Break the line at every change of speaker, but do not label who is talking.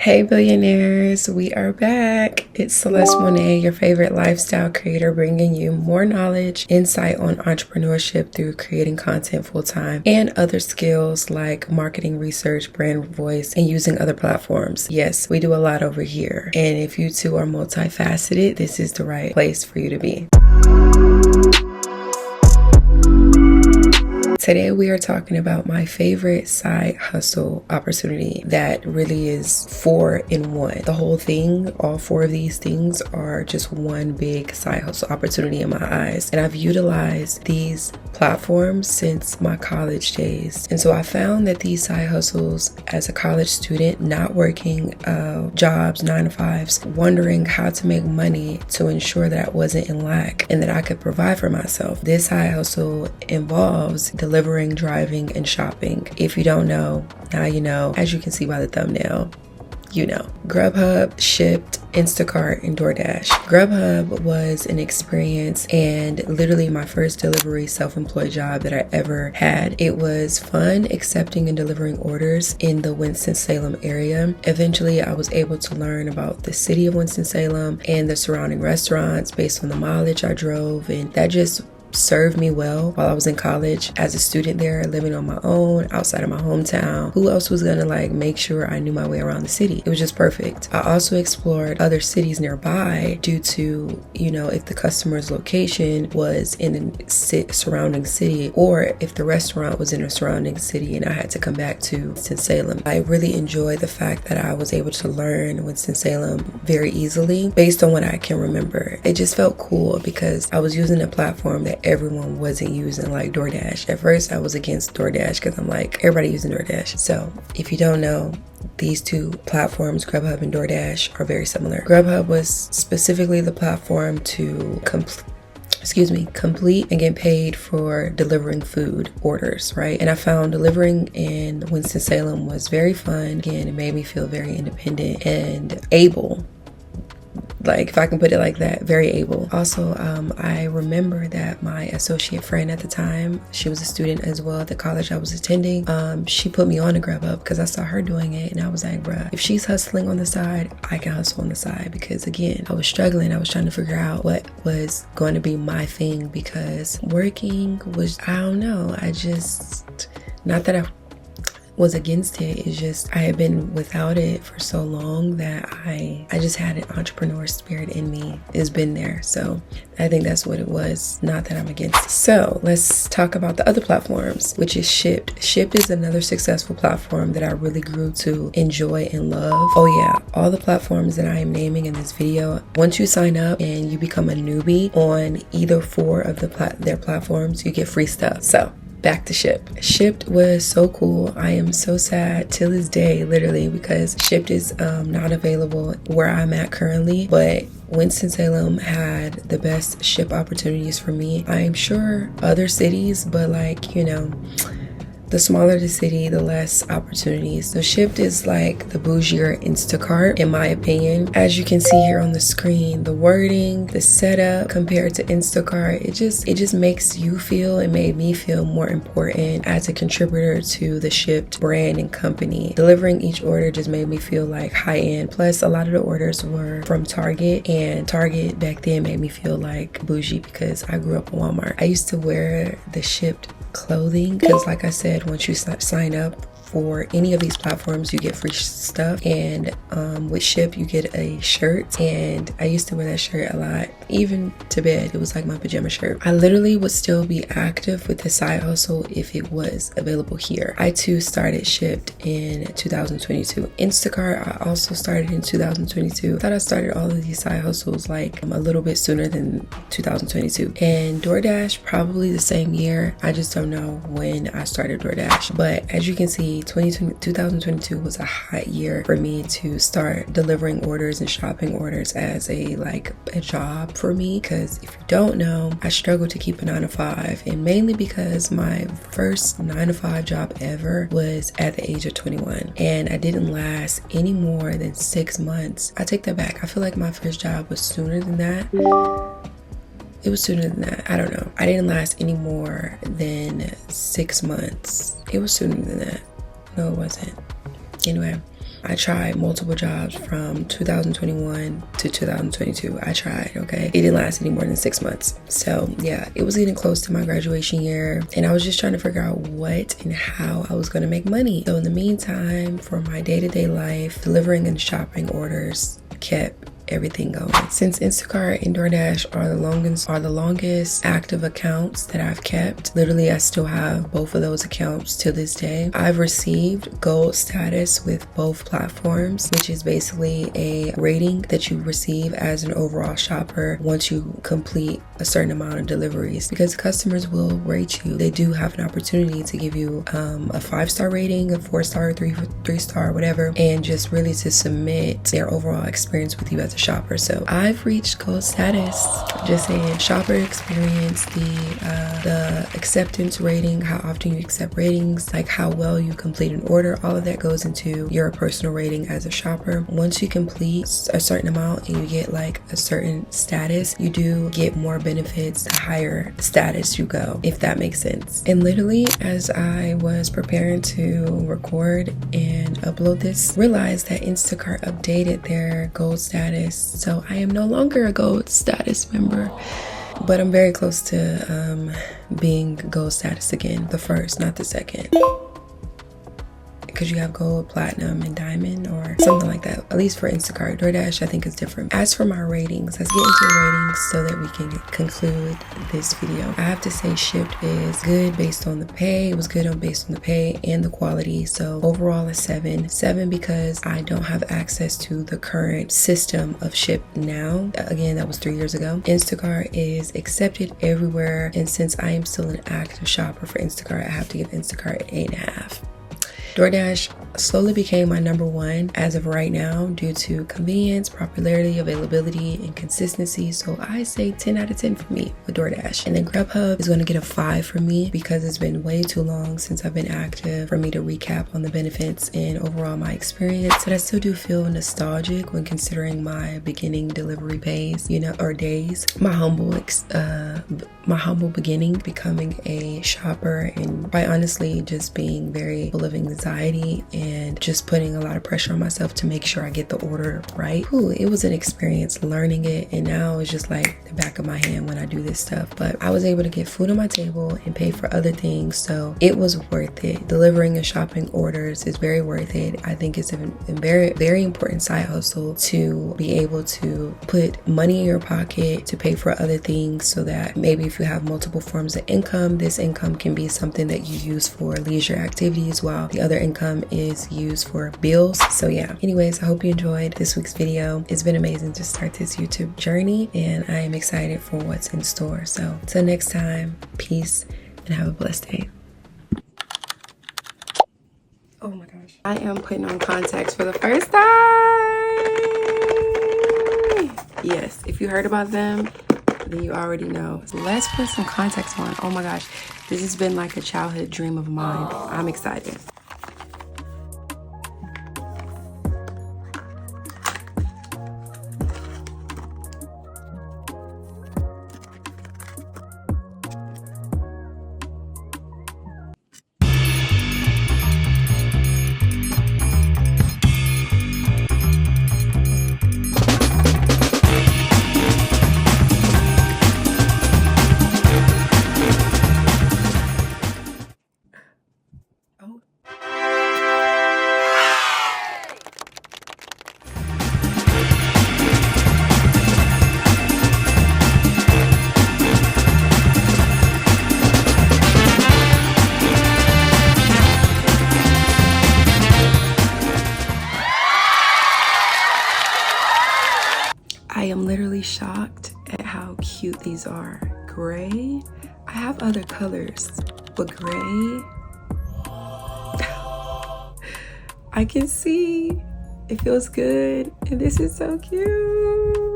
Hey billionaires, we are back. It's Celeste Monet, your favorite lifestyle creator, bringing you more knowledge, insight on entrepreneurship through creating content full-time and other skills like marketing research, brand voice, and using other platforms. Yes, we do a lot over here. And if you too are multifaceted, this is the right place for you to be. Today we are talking about my favorite side hustle opportunity that really is 4 in 1. The whole thing, all 4 of these things are just one big side hustle opportunity in my eyes. And I've utilized these platforms since my college days. And so I found that these side hustles as a college student, not working jobs, 9 to 5s, wondering how to make money to ensure that I wasn't in lack and that I could provide for myself. This side hustle involves delivering, driving, and shopping. If you don't know, now you know. As you can see by the thumbnail, you know. Grubhub, Shipt, Instacart, and DoorDash. Grubhub was an experience and literally my first delivery self-employed job that I ever had. It was fun accepting and delivering orders in the Winston-Salem area. Eventually, I was able to learn about the city of Winston-Salem and the surrounding restaurants based on the mileage I drove, and that just served me well while I was in college as a student there, living on my own outside of my hometown. Who else was gonna make sure I knew my way around the city? It was just perfect. I also explored other cities nearby due to, if the customer's location was in a surrounding city, or if the restaurant was in a surrounding city and I had to come back to Winston-Salem. I really enjoyed the fact that I was able to learn Winston-Salem very easily based on what I can remember. It just felt cool because I was using a platform that everyone wasn't using, like DoorDash. At first I was against DoorDash because I'm like, everybody using DoorDash. So if you don't know, these two platforms, Grubhub and DoorDash, are very similar. Grubhub was specifically the platform to complete and get paid for delivering food orders, right? And I found delivering in Winston-Salem was very fun. Again, it made me feel very independent and able. Like, if I can put it like that, very able. Also, I remember that my associate friend at the time, she was a student as well at the college I was attending. She put me on to Grubhub because I saw her doing it, and I was like, bruh, if she's hustling on the side, I can hustle on the side. Because again, I was struggling. I was trying to figure out what was going to be my thing, because working was, I don't know, not that I was against it. It's just I had been without it for so long that I just had an entrepreneur spirit in me. It's been there. So I think that's what it was. Not that I'm against it. So let's talk about the other platforms, which is Shipt. Shipt is another successful platform that I really grew to enjoy and love. Oh yeah, all the platforms that I am naming in this video, once you sign up and you become a newbie on either 4 of their platforms, you get free stuff. So back to Shipt. Shipt was so cool. I am so sad till this day, literally, because Shipt is not available where I'm at currently, but Winston-Salem had the best Shipt opportunities for me. I'm sure other cities, but the smaller the city, the less opportunities. So Shipt is like the bougier Instacart, in my opinion. As you can see here on the screen, the wording, the setup compared to Instacart, it just makes you feel, it made me feel more important as a contributor to the Shipt brand and company. Delivering each order just made me feel like high end. Plus, a lot of the orders were from Target, and Target back then made me feel like bougie because I grew up in Walmart. I used to wear the Shipt clothing because, like I said, once you sign up for any of these platforms, you get free stuff, and with Shipt you get a shirt, and I used to wear that shirt a lot, even to bed. It was like my pajama shirt. I literally would still be active with the side hustle if it was available here. I too started Shipt in 2022. Instacart, I also started in 2022. I thought I started all of these side hustles like a little bit sooner than 2022. And DoorDash, probably the same year. I just don't know when I started DoorDash. But as you can see, 2022 was a hot year for me to start delivering orders and shopping orders as a job for me, because if you don't know, I struggled to keep a 9 to 5, and mainly because my first 9 to 5 job ever was at the age of 21, and I didn't last any more than 6 months. I take that back. I feel like my first job was sooner than that. It was sooner than that. I don't know. I didn't last any more than 6 months. It was sooner than that. No, it wasn't. Anyway, I tried multiple jobs from 2021 to 2022. I tried, okay? It didn't last any more than 6 months. So yeah, it was getting close to my graduation year, and I was just trying to figure out what and how I was gonna make money. So in the meantime, for my day-to-day life, delivering and shopping orders kept everything going. Since Instacart and DoorDash are the longest active accounts that I've kept, literally I still have both of those accounts to this day. I've received gold status with both platforms, which is basically a rating that you receive as an overall shopper once you complete a certain amount of deliveries, because customers will rate you. They do have an opportunity to give you a 5-star rating, a 4-star, 3-star, whatever, and just really to submit their overall experience with you as a shopper. So I've reached gold status. Just saying, shopper experience, the acceptance rating, how often you accept ratings, like how well you complete an order, all of that goes into your personal rating as a shopper. Once you complete a certain amount and you get like a certain status, you do get more benefits the higher status you go, if that makes sense. And literally, as I was preparing to record and upload this, realized that Instacart updated their gold status. So I am no longer a gold status member, but I'm very close to being gold status again. The first, not the second. Because you have gold, platinum, and diamond, or something like that. At least for Instacart. DoorDash, I think, is different. As for my ratings, let's get into the ratings so that we can conclude this video. I have to say Shipt is good based on the pay. It was good based on the pay and the quality. So overall, a 7. 7 because I don't have access to the current system of Shipt now. Again, that was 3 years ago. Instacart is accepted everywhere. And since I am still an active shopper for Instacart, I have to give Instacart an 8.5. DoorDash slowly became my number 1 as of right now due to convenience, popularity, availability, and consistency. So I say 10 out of 10 for me with DoorDash. And then Grubhub is going to get a 5 for me because it's been way too long since I've been active for me to recap on the benefits and overall my experience. But I still do feel nostalgic when considering my beginning delivery days, or days. My humble beginning becoming a shopper, and quite honestly just being very full of anxiety and just putting a lot of pressure on myself to make sure I get the order right. It was an experience learning it, and now it's just like the back of my hand when I do this stuff. But I was able to get food on my table and pay for other things, so it was worth it. Delivering and shopping orders is very worth it. I think it's a very, very important side hustle to be able to put money in your pocket to pay for other things, so that maybe if you have multiple forms of income, this income can be something that you use for leisure activities while the other income is used for bills. So yeah, anyways, I hope you enjoyed this week's video. It's been amazing to start this YouTube journey, and I am excited for what's in store. So till next time, peace and have a blessed day. Oh my gosh, I am putting on contacts for the first time. Yes, if you heard about them, then you already know. So let's put some contacts on. Oh my gosh, this has been like a childhood dream of mine. I'm excited. I am literally shocked at how cute these are. Gray. I have other colors, but gray. I can see. It feels good. And this is so cute.